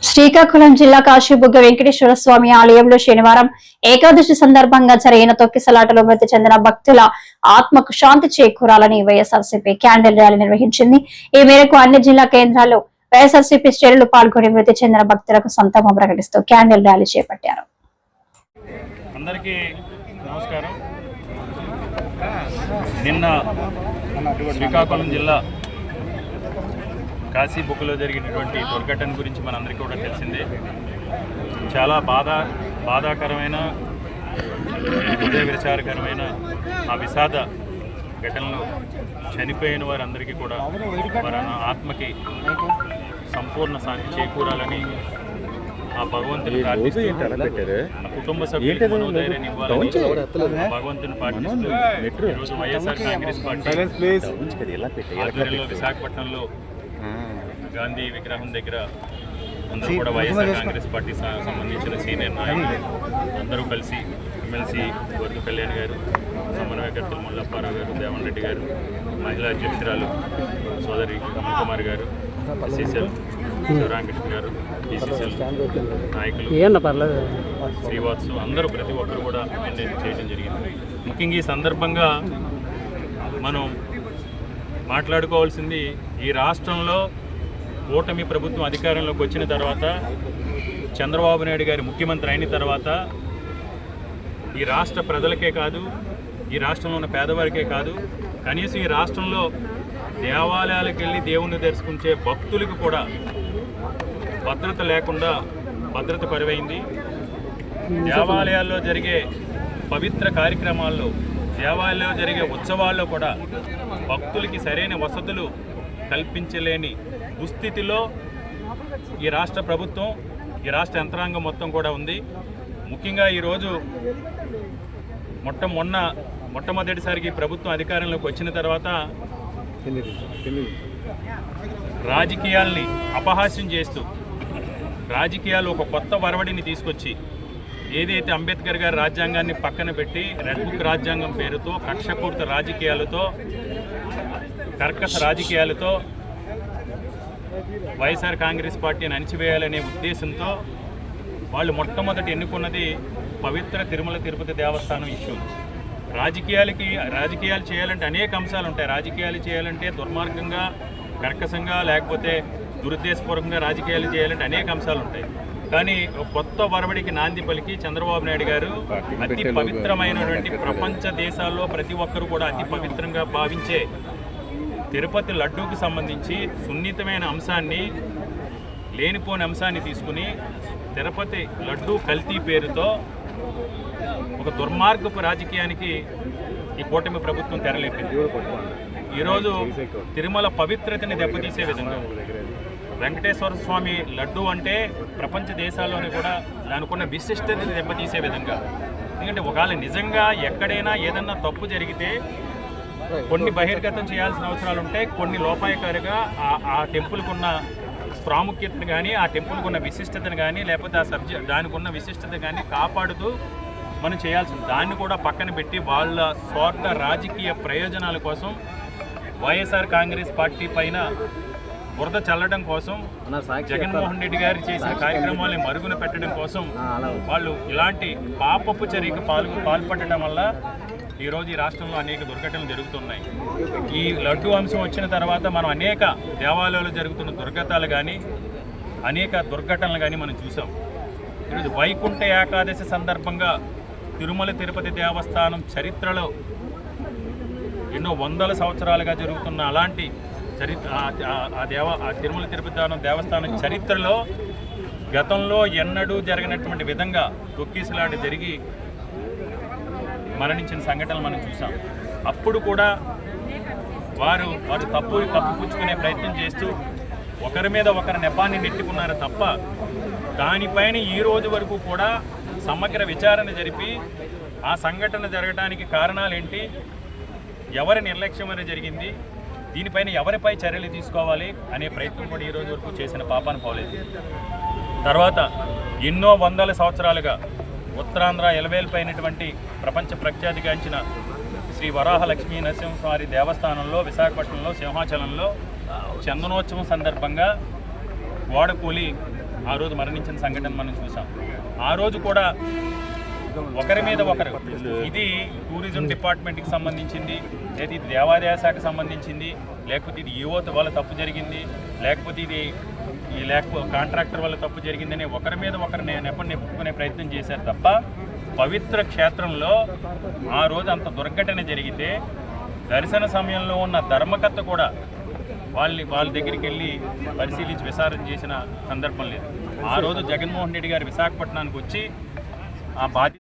శ్రీకాకుళం జిల్లా కాశీబుగ్గ వెంకటేశ్వర స్వామి ఆలయంలో శనివారం ఏకాదశి సందర్భంగా జరిగిన తొక్కిసలాటలో మృతి చెందిన భక్తుల ఆత్మకు శాంతి చేకూరాలని వైఎస్ఆర్సీపీ క్యాండిల్ ర్యాలీ నిర్వహించింది. ఈ మేరకు అన్ని జిల్లా కేంద్రాల్లో వైఎస్ఆర్సీపీ శ్రేణులు పాల్గొని మృతి చెందిన భక్తులకు సంతాపం ప్రకటిస్తూ క్యాండిల్ ర్యాలీ చేపట్టారు. అందరికీ నమస్కారం. నిన్న శ్రీకాకుళం జిల్లా కాశీబుగ్గలో జరిగినటువంటి దుర్ఘటన గురించి మనందరికీ కూడా తెలిసిందే. చాలా బాధాకరమైన హృదయ విచారకరమైన ఆ విషాద ఘటనలో చనిపోయిన వారందరికీ కూడా వారి ఆత్మకి సంపూర్ణ శాంతి చేకూరాలని ఆ భగవంతుని ప్రార్థిస్తూ, ఆ కుటుంబ సభ్యులకు మనోధైర్యాన్ని ఇవ్వాలని భగవంతుని ప్రార్థిస్తూ ఈరోజు వైఎస్ఆర్ కాంగ్రెస్ పార్టీ ఆధ్వర్యంలో విశాఖపట్నంలో గాంధీ విగ్రహం దగ్గర అందరూ కూడా వైఎస్ఆర్ కాంగ్రెస్ పార్టీ సంబంధించిన సీనియర్ నాయకులు అందరూ కలిసి ఎమ్మెల్సీ వర్గ కళ్యాణ్ గారు, సమన్వయకర్తలు ముల్లప్పారావు గారు, దేవన్ రెడ్డి గారు, మహిళా అధ్యక్షురాలు సోదరి కమల్ కుమార్ గారు, ఎస్సీసీఎల్ శివరామకృష్ణ గారు, బీసీసీఎల్ నాయకులు శ్రీవాత్సు అందరూ ప్రతి ఒక్కరు కూడా మెయింటైన్ చేయడం జరిగింది. ముఖ్యంగా ఈ సందర్భంగా మనం మాట్లాడుకోవాల్సింది, ఈ రాష్ట్రంలో కూటమి ప్రభుత్వం అధికారంలోకి వచ్చిన తర్వాత, చంద్రబాబు నాయుడు గారి ముఖ్యమంత్రి అయిన తర్వాత ఈ రాష్ట్ర ప్రజలకే కాదు, ఈ రాష్ట్రంలో ఉన్న పేదవారికే కాదు, కనీసం ఈ రాష్ట్రంలో దేవాలయాలకు వెళ్ళి దేవుణ్ణి దర్శించే భక్తులకు కూడా భద్రత లేకుండా భద్రత కరువైంది. దేవాలయాల్లో జరిగే పవిత్ర కార్యక్రమాల్లో, దేవాలయాల్లో జరిగే ఉత్సవాల్లో కూడా భక్తులకి సరైన వసతులు కల్పించలేని దుస్థితిలో ఈ రాష్ట్ర ప్రభుత్వం, ఈ రాష్ట్ర యంత్రాంగం మొత్తం కూడా ఉంది. ముఖ్యంగా ఈరోజు మొట్టమొదటిసారికి ప్రభుత్వం అధికారంలోకి వచ్చిన తర్వాత రాజకీయాల్ని అపహాస్యం చేస్తూ, రాజకీయాలు ఒక కొత్త వరవడిని తీసుకొచ్చి, ఏదైతే అంబేద్కర్ గారి రాజ్యాంగాన్ని పక్కన పెట్టి రెడ్ బుక్ రాజ్యాంగం పేరుతో కక్షపూరిత రాజకీయాలతో, కర్కశ రాజకీయాలతో వైఎస్ఆర్ కాంగ్రెస్ పార్టీని అణిచివేయాలనే ఉద్దేశంతో వాళ్ళు మొట్టమొదటి ఎన్నుకున్నది పవిత్ర తిరుమల తిరుపతి దేవస్థానం ఇష్యూ. రాజకీయాలు చేయాలంటే అనేక అంశాలు ఉంటాయి. రాజకీయాలు చేయాలంటే దుర్మార్గంగా, కర్కశంగా, లేకపోతే దురుద్దేశపూర్వకంగా రాజకీయాలు చేయాలంటే అనేక అంశాలు ఉంటాయి. కానీ కొత్త వరవడికి నాంది పలికి చంద్రబాబు నాయుడు గారు అతి పవిత్రమైనటువంటి, ప్రపంచ దేశాల్లో ప్రతి ఒక్కరు కూడా అతి పవిత్రంగా భావించే తిరుపతి లడ్డూకి సంబంధించి సున్నితమైన అంశాన్ని, లేనిపోని అంశాన్ని తీసుకుని తిరుపతి లడ్డూ కల్తీ పేరుతో ఒక దుర్మార్గపు రాజకీయానికి ఈ కూటమి ప్రభుత్వం తెరలేపింది. ఈరోజు తిరుమల పవిత్రతని దెబ్బతీసే విధంగా, వెంకటేశ్వర స్వామి లడ్డు అంటే ప్రపంచ దేశాల్లోనే కూడా దానికున్న విశిష్టతని దెబ్బతీసే విధంగా. ఎందుకంటే ఒకవేళ నిజంగా ఎక్కడైనా ఏదన్నా తప్పు జరిగితే కొన్ని బహిర్గతం చేయాల్సిన అవసరాలు ఉంటాయి, కొన్ని లోపాయకారిగా ఆ టెంపుల్కి ఉన్న ప్రాముఖ్యతను కానీ, ఆ టెంపుల్కి ఉన్న విశిష్టతను కానీ, లేకపోతే ఆ దానికి ఉన్న విశిష్టత కానీ కాపాడుతూ మనం చేయాల్సింది. దాన్ని కూడా పక్కన పెట్టి వాళ్ళ స్వార్థ రాజకీయ ప్రయోజనాల కోసం వైఎస్ఆర్ కాంగ్రెస్ పార్టీ పైన బురద చల్లడం కోసం, జగన్మోహన్ రెడ్డి గారు చేసిన కార్యక్రమాలను మరుగున పెట్టడం కోసం వాళ్ళు ఇలాంటి పాపపు చర్యకు పాల్పడటం వల్ల ఈరోజు ఈ రాష్ట్రంలో అనేక దుర్ఘటనలు జరుగుతున్నాయి. ఈ లడ్డు అంశం వచ్చిన తర్వాత మనం అనేక దేవాలయాల్లో జరుగుతున్న దుర్ఘటనలు కానీ, అనేక దుర్ఘటనలు కానీ మనం చూసాం. ఈరోజు వైకుంఠ ఏకాదశి సందర్భంగా తిరుమల తిరుపతి దేవస్థానం చరిత్రలో ఎన్నో వందల సంవత్సరాలుగా జరుగుతున్న అలాంటి తిరుమల తిరుపతి దేవస్థానం చరిత్రలో గతంలో ఎన్నడూ జరిగినటువంటి విధంగా తొక్కిసలాట జరిగి మరణించిన సంఘటనలు మనం చూసాం. అప్పుడు కూడా వారు కప్పిపుచ్చుకునే ప్రయత్నం చేస్తూ ఒకరి మీద ఒకరి నెపాన్ని నెట్టుకున్నారు తప్ప, దానిపైన ఈ రోజు వరకు కూడా సమగ్ర విచారణ జరిపి ఆ సంఘటన జరగడానికి కారణాలేంటి, ఎవరి నిర్లక్ష్యం అనేది జరిగింది, దీనిపైన ఎవరిపై చర్యలు తీసుకోవాలి అనే ప్రయత్నం కూడా ఈ రోజు వరకు చేసిన పాపాన పోలేదు. తర్వాత ఎన్నో వందల సంవత్సరాలుగా ఉత్తరాంధ్ర ఎలవేల్పైనటువంటి ప్రపంచ ప్రఖ్యాతిగాంచిన శ్రీ వరాహ లక్ష్మీ నరసింహస్వామి దేవస్థానంలో విశాఖపట్నంలో సింహాచలంలో చందనోత్సవం సందర్భంగా గోడకూలి ఆ రోజు మరణించిన సంఘటన మనం చూసాం. ఆ రోజు కూడా ఒకరి మీద ఒకరు, ఇది టూరిజం డిపార్ట్మెంట్కి సంబంధించింది, లేదా ఇది దేవాదాయ శాఖకు సంబంధించింది, లేకపోతే ఇది యువత వల్ల తప్పు జరిగింది, లేకపోతే ఇది కాంట్రాక్టర్ వల్ల తప్పు జరిగిందని ఒకరి మీద ఒకరు నెప్పుకునే ప్రయత్నం చేశారు తప్ప, పవిత్ర క్షేత్రంలో ఆ రోజు అంత దుర్ఘటన జరిగితే దర్శన సమయంలో ఉన్న ధర్మకర్త కూడా వాళ్ళ దగ్గరికి వెళ్ళి పరిశీలించి విచారణ చేసిన సందర్భం లేదు. ఆ రోజు జగన్మోహన్ రెడ్డి గారు విశాఖపట్నానికి వచ్చి ఆ బాధ్యత